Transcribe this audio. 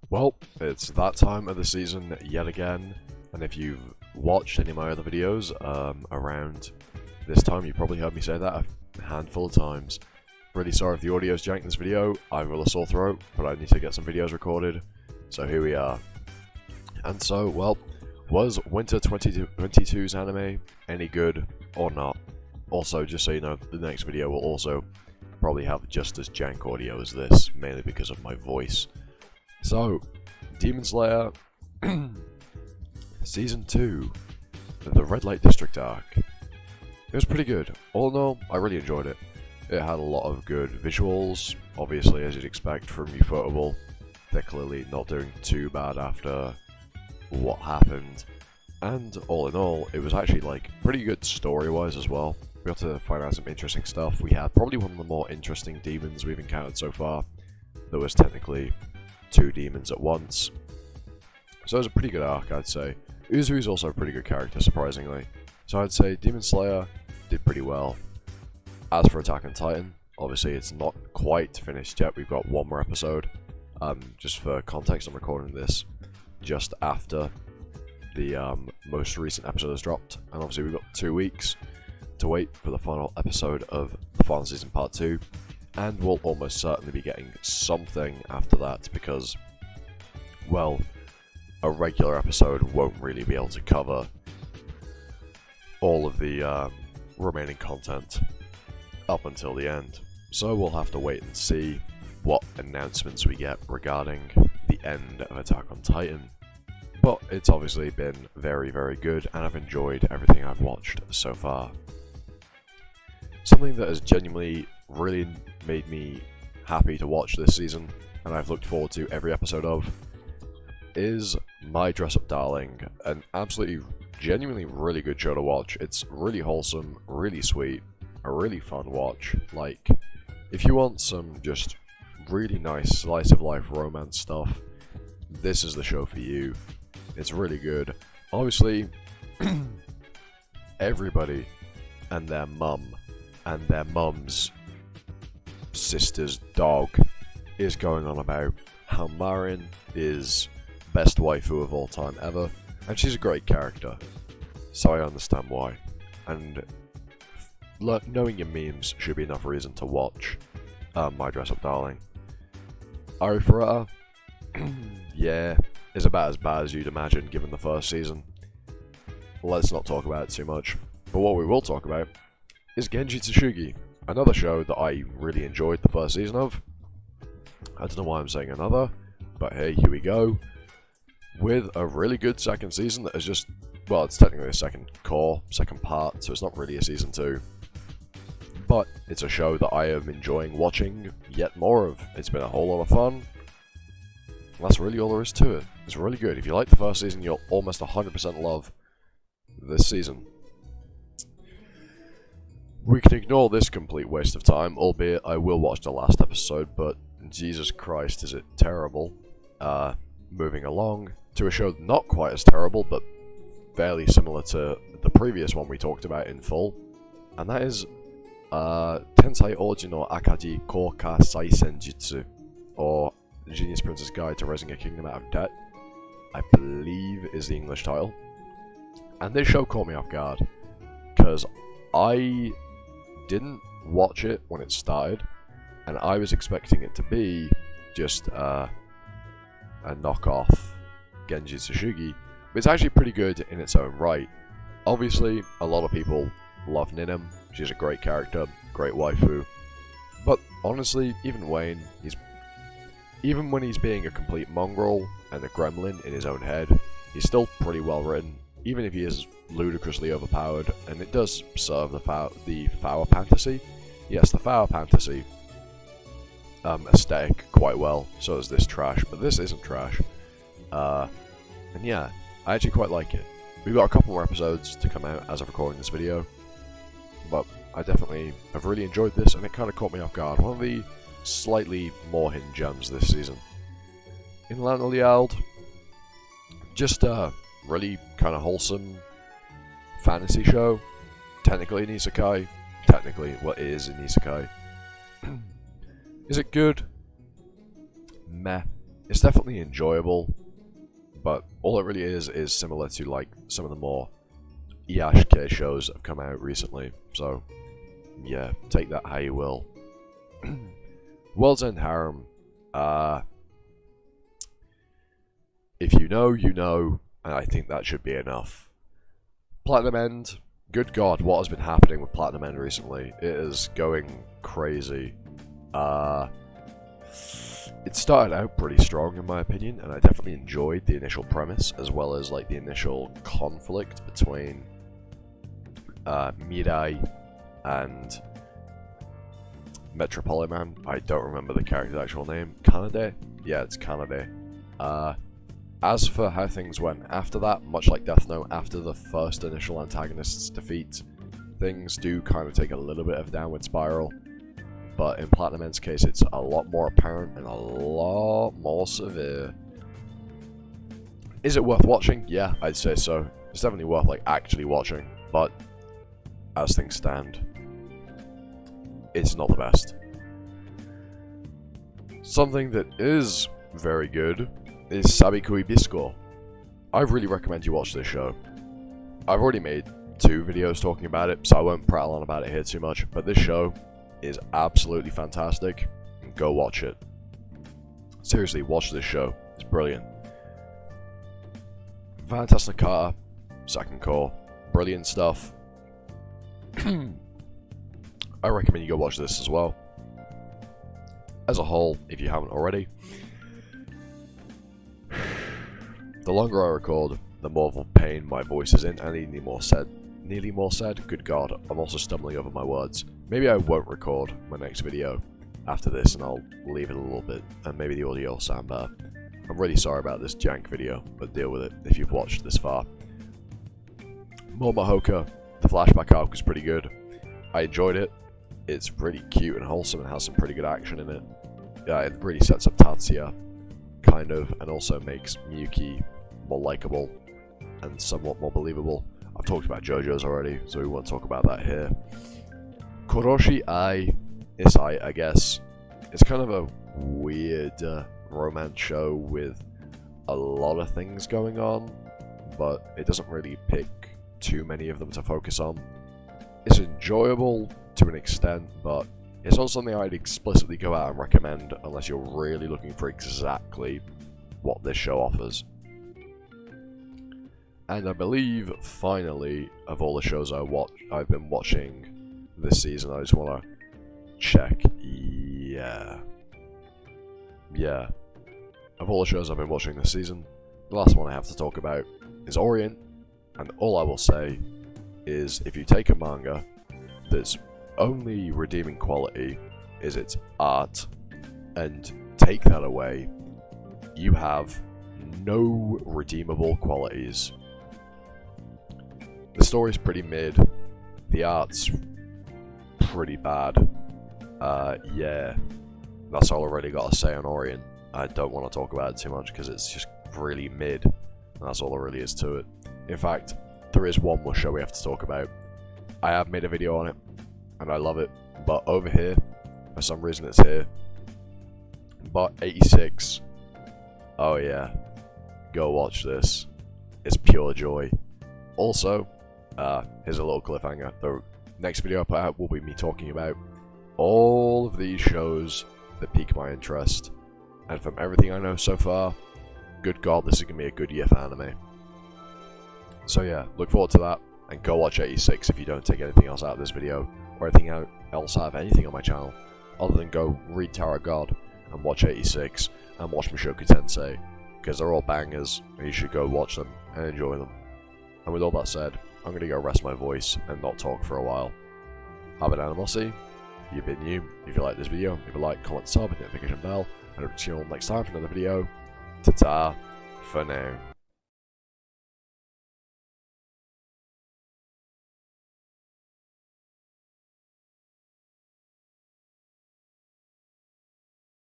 Well, it's that time of the season yet again, and if you've watched any of my other videos around this time, you probably heard me say that a handful of times. Really sorry if the audio's jank in this video. I've got a sore throat, but I need to get some videos recorded, so here we are. And so, well, was Winter 2022's anime any good or not? Also, just so you know, the next video will also probably have just as jank audio as this, mainly because of my voice. So, Demon Slayer Season 2, the Red Light District arc. It was pretty good. All in all, I really enjoyed it. It had a lot of good visuals, obviously as you'd expect from Ufotable. They're clearly not doing too bad after what happened. And all in all, it was actually like pretty good story-wise as well. We got to find out some interesting stuff. We had probably one of the more interesting demons we've encountered so far. There was technically 2 demons at once. So it was a pretty good arc, I'd say. Uzui's also a pretty good character, surprisingly. So I'd say Demon Slayer did pretty well. As for Attack on Titan, obviously it's not quite finished yet. We've got one more episode. Just for context, I'm recording this just after the most recent episode has dropped. And obviously we've got 2 weeks to wait for the final episode of the final season part 2. And we'll almost certainly be getting something after that because, well, a regular episode won't really be able to cover all of the remaining content up until the end. So we'll have to wait and see what announcements we get regarding the end of Attack on Titan. But it's obviously been very, very good, and I've enjoyed everything I've watched so far. Something that has genuinely really made me happy to watch this season, and I've looked forward to every episode of, is My Dress Up Darling. An absolutely, genuinely really good show to watch. It's really wholesome, really sweet, a really fun watch. Like, if you want some just really nice slice of life romance stuff, this is the show for you. It's really good. Obviously, everybody and their mum and their mum's sister's dog is going on about how Marin is best waifu of all time ever, and she's a great character, so I understand why. And knowing your memes should be enough reason to watch My Dress Up Darling. Arifureta, yeah, is about as bad as you'd imagine given the first season. Let's not talk about it too much, but what we will talk about is Genji Tsushigi, another show that I really enjoyed the first season of. I don't know why I'm saying another, but hey, here we go. With a really good second season that is just, well, it's technically a second part, so it's not really a season 2. But it's a show that I am enjoying watching yet more of. It's been a whole lot of fun. That's really all there is to it. It's really good. If you like the first season, you'll almost 100% love this season. We can ignore this complete waste of time, albeit I will watch the last episode, but Jesus Christ, is it terrible. Moving along to a show not quite as terrible, but fairly similar to the previous one we talked about in full, and that is Tensei Oji no Akaji Kouka Saisenjutsu, or Genius Prince's Guide to Raising a Kingdom Out of Debt, I believe is the English title. And this show caught me off guard, because I didn't watch it when it started, and I was expecting it to be just a knockoff Genji Tsushigi, but it's actually pretty good in its own right. Obviously, a lot of people love Ninem. She's a great character, great waifu, but honestly, even Wayne, even when he's being a complete mongrel and a gremlin in his own head, he's still pretty well written, even if he is ludicrously overpowered, and it does serve the Flower Fantasy. Yes, the Flower Fantasy aesthetic quite well, so is this trash, but this isn't trash. And yeah, I actually quite like it. We've got a couple more episodes to come out as of recording this video, but I definitely have really enjoyed this, and it kind of caught me off guard. One of the slightly more hidden gems this season. In Untitled, just a really kind of wholesome fantasy show. Technically an isekai. Technically, what is an isekai? Is it good? Meh. It's definitely enjoyable, but all it really is similar to like some of the more Iyashike shows that have come out recently. So yeah, take that how you will. World's End Harem. If you know, you know, and I think that should be enough. Platinum End. Good God, what has been happening with Platinum End recently? It is going crazy. It started out pretty strong in my opinion, and I definitely enjoyed the initial premise as well as like the initial conflict between Mirai and Metropoliman. I don't remember the character's actual name. Kanade? Yeah, it's Kanade. As for how things went after that, much like Death Note, after the first initial antagonist's defeat, things do kind of take a little bit of a downward spiral. But in Platinum End's case, it's a lot more apparent and a lot more severe. Is it worth watching? Yeah, I'd say so. It's definitely worth like actually watching, but as things stand, it's not the best. Something that is very good is Sabiku Ibisco. I really recommend you watch this show. I've already made 2 videos talking about it, so I won't prattle on about it here too much, but this show is absolutely fantastic. Go watch it. Seriously, watch this show. It's brilliant. Fantastic Carter, second core, brilliant stuff. I recommend you go watch this as well. As a whole, if you haven't already. The longer I record, the more of a pain my voice is in, and nearly more said. Good God, I'm also stumbling over my words. Maybe I won't record my next video after this, and I'll leave it a little bit, and maybe the audio will sound better. I'm really sorry about this jank video, but deal with it if you've watched this far. Momohoka, the flashback arc was pretty good. I enjoyed it. It's pretty cute and wholesome and has some pretty good action in it. Yeah, it really sets up Tatsuya, kind of, and also makes Miyuki more likable and somewhat more believable. I've talked about JoJo's already, so we won't talk about that here. Koroshi Isai, I guess. It's kind of a weird romance show with a lot of things going on, but it doesn't really pick too many of them to focus on. It's enjoyable to an extent, but it's not something I'd explicitly go out and recommend unless you're really looking for exactly what this show offers. And I believe, finally, of all the shows I've been watching this season, I just want to check. Yeah. Of all the shows I've been watching this season, the last one I have to talk about is Orient. And all I will say is, if you take a manga that's only redeeming quality is its art, and take that away, you have no redeemable qualities. The story's pretty mid, the art's pretty bad. Yeah, that's all I really got to say on Orient. I don't want to talk about it too much because it's just really mid, and that's all there really is to it. In fact, there is one more show we have to talk about. I have made a video on it, and I love it, but over here, for some reason it's here. But 86, oh yeah, go watch this. It's pure joy. Also, here's a little cliffhanger. The next video I put out will be me talking about all of these shows that pique my interest. And from everything I know so far, good God, this is going to be a good year for anime. So yeah, look forward to that, and go watch 86 if you don't take anything else out of this video, or anything else out of anything on my channel, other than go read Tower of God, and watch 86, and watch Mushoku Tensei, because they're all bangers, and you should go watch them, and enjoy them. And with all that said, I'm going to go rest my voice, and not talk for a while. Have an animosity. If you've been new, if you like this video, leave a like, comment, sub, hit the notification bell, and I'll see you all next time for another video. Ta-ta, for now.